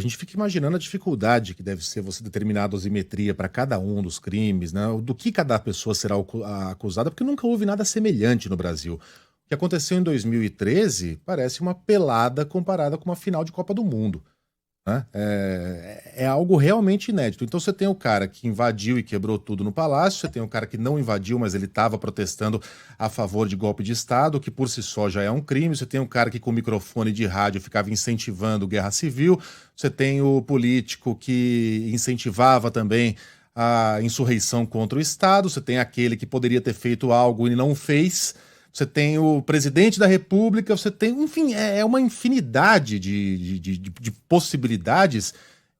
A gente fica imaginando a dificuldade que deve ser você determinar a dosimetria para cada um dos crimes, né? Do que cada pessoa será acusada, porque nunca houve nada semelhante no Brasil. O que aconteceu em 2013 parece uma pelada comparada com uma final de Copa do Mundo, né? É algo realmente inédito. Então você tem o cara que invadiu e quebrou tudo no palácio, você tem o cara que não invadiu, mas ele estava protestando a favor de golpe de Estado, que por si só já é um crime. Você tem o cara que com microfone de rádio ficava incentivando guerra civil. Você tem o político que incentivava também a insurreição contra o Estado. Você tem aquele que poderia ter feito algo e não fez. Você tem o presidente da República, você tem, enfim, é uma infinidade de possibilidades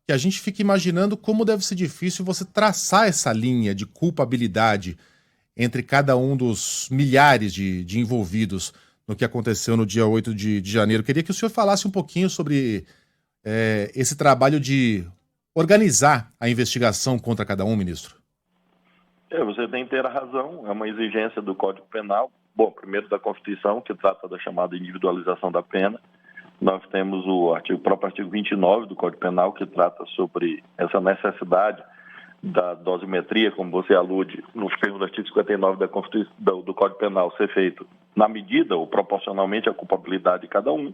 que a gente fica imaginando como deve ser difícil você traçar essa linha de culpabilidade entre cada um dos milhares de envolvidos no que aconteceu no dia 8 de janeiro. Queria que o senhor falasse um pouquinho sobre esse trabalho de organizar a investigação contra cada um, ministro. Você tem inteira razão, é uma exigência do Código Penal. Bom, primeiro da Constituição, que trata da chamada individualização da pena. Nós temos o próprio artigo 29 do Código Penal, que trata sobre essa necessidade da dosimetria, como você alude, nos termos do artigo 59 do Código Penal, ser feito na medida ou proporcionalmente à culpabilidade de cada um.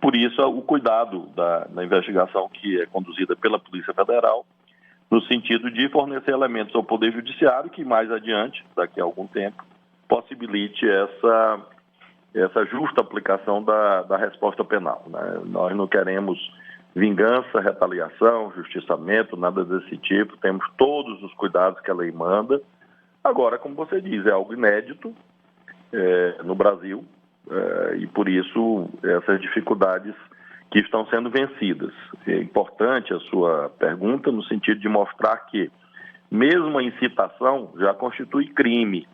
Por isso, o cuidado da investigação que é conduzida pela Polícia Federal, no sentido de fornecer elementos ao Poder Judiciário que mais adiante, daqui a algum tempo, possibilite essa justa aplicação da resposta penal, né? Nós não queremos vingança, retaliação, justiçamento, nada desse tipo. Temos todos os cuidados que a lei manda. Agora, como você diz, é algo inédito no Brasil e, por isso, essas dificuldades que estão sendo vencidas. É importante a sua pergunta no sentido de mostrar que, mesmo a incitação já constitui crime.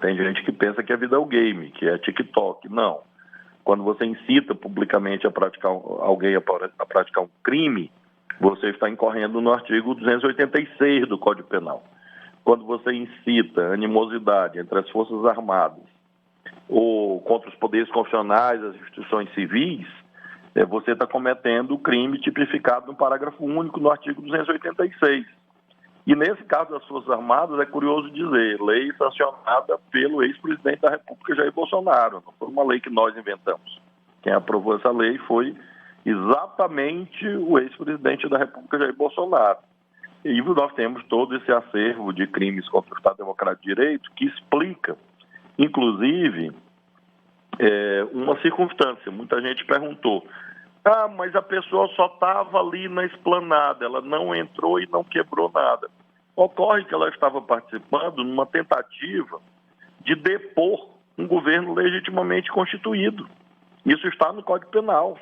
Tem gente que pensa que é videogame, que é TikTok. Não. Quando você incita publicamente alguém a praticar um crime, você está incorrendo no artigo 286 do Código Penal. Quando você incita animosidade entre as Forças Armadas ou contra os poderes constitucionais, as instituições civis, você está cometendo o crime tipificado no parágrafo único no artigo 286. E nesse caso das Forças Armadas, é curioso dizer, lei sancionada pelo ex-presidente da República, Jair Bolsonaro. Não foi uma lei que nós inventamos. Quem aprovou essa lei foi exatamente o ex-presidente da República, Jair Bolsonaro. E nós temos todo esse acervo de crimes contra o Estado Democrático de Direito que explica, inclusive, uma circunstância. Muita gente perguntou, mas a pessoa só estava ali na esplanada, ela não entrou e não quebrou nada. Ocorre que ela estava participando numa tentativa de depor um governo legitimamente constituído. Isso está no Código Penal,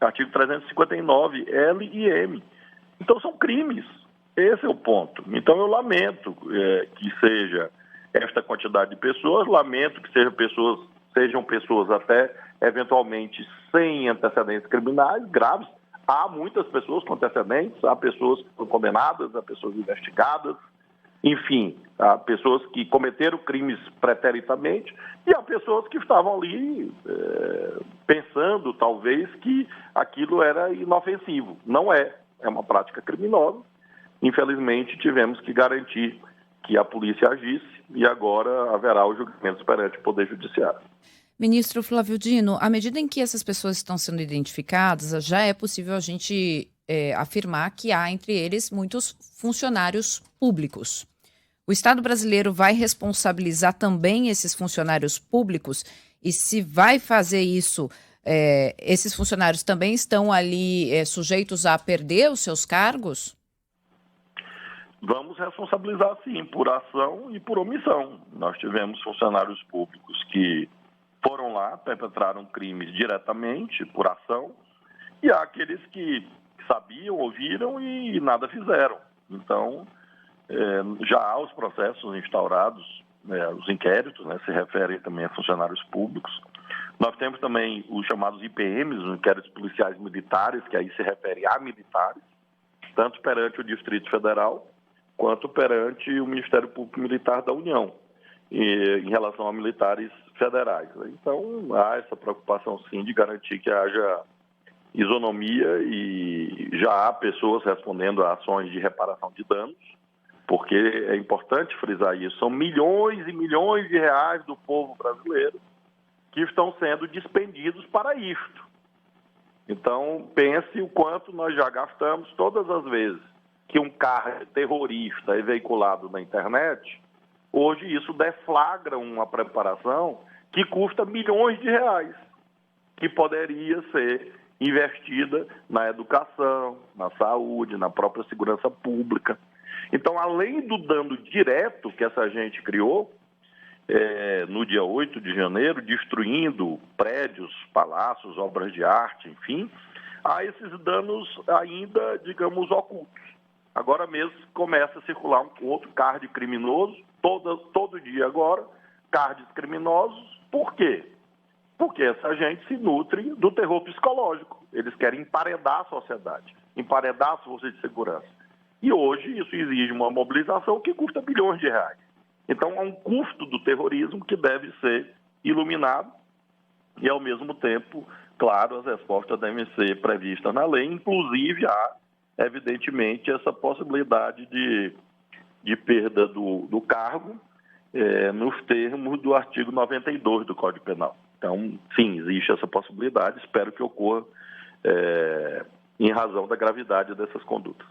artigo 359, L e M. Então são crimes, esse é o ponto. Então eu lamento que seja esta quantidade de pessoas, lamento que sejam pessoas até eventualmente sem antecedentes criminais graves. Há muitas pessoas com antecedentes, há pessoas que foram condenadas, há pessoas investigadas, enfim, há pessoas que cometeram crimes preteritamente e há pessoas que estavam ali pensando, talvez, que aquilo era inofensivo. Não é uma prática criminosa. Infelizmente, tivemos que garantir que a polícia agisse e agora haverá os julgamentos perante o Poder Judiciário. Ministro Flávio Dino, à medida em que essas pessoas estão sendo identificadas, já é possível a gente afirmar que há entre eles muitos funcionários públicos. O Estado brasileiro vai responsabilizar também esses funcionários públicos? E se vai fazer isso, esses funcionários também estão ali sujeitos a perder os seus cargos? Vamos responsabilizar, sim, por ação e por omissão. Nós tivemos funcionários públicos que foram lá, perpetraram crimes diretamente por ação, e há aqueles que sabiam, ouviram e nada fizeram. Então, já há os processos instaurados, os inquéritos, se referem também a funcionários públicos. Nós temos também os chamados IPMs, os inquéritos policiais militares, que aí se refere a militares, tanto perante o Distrito Federal, quanto perante o Ministério Público Militar da União, em relação a militares federais. Então, há essa preocupação, sim, de garantir que haja isonomia e já há pessoas respondendo a ações de reparação de danos, porque é importante frisar isso, são milhões e milhões de reais do povo brasileiro que estão sendo despendidos para isto. Então, pense o quanto nós já gastamos todas as vezes que um carro terrorista é veiculado na internet. Hoje isso deflagra uma preparação que custa milhões de reais, que poderia ser investida na educação, na saúde, na própria segurança pública. Então, além do dano direto que essa gente criou, no dia 8 de janeiro, destruindo prédios, palácios, obras de arte, enfim, há esses danos ainda, digamos, ocultos. Agora mesmo começa a circular um outro card criminoso, todo dia agora, cards criminosos. Por quê? Porque essa gente se nutre do terror psicológico. Eles querem emparedar a sociedade, emparedar as forças de segurança. E hoje isso exige uma mobilização que custa bilhões de reais. Então há um custo do terrorismo que deve ser iluminado e, ao mesmo tempo, claro, as respostas devem ser previstas na lei, inclusive há, evidentemente, essa possibilidade de perda do cargo nos termos do artigo 92 do Código Penal. Então, sim, existe essa possibilidade, espero que ocorra em razão da gravidade dessas condutas.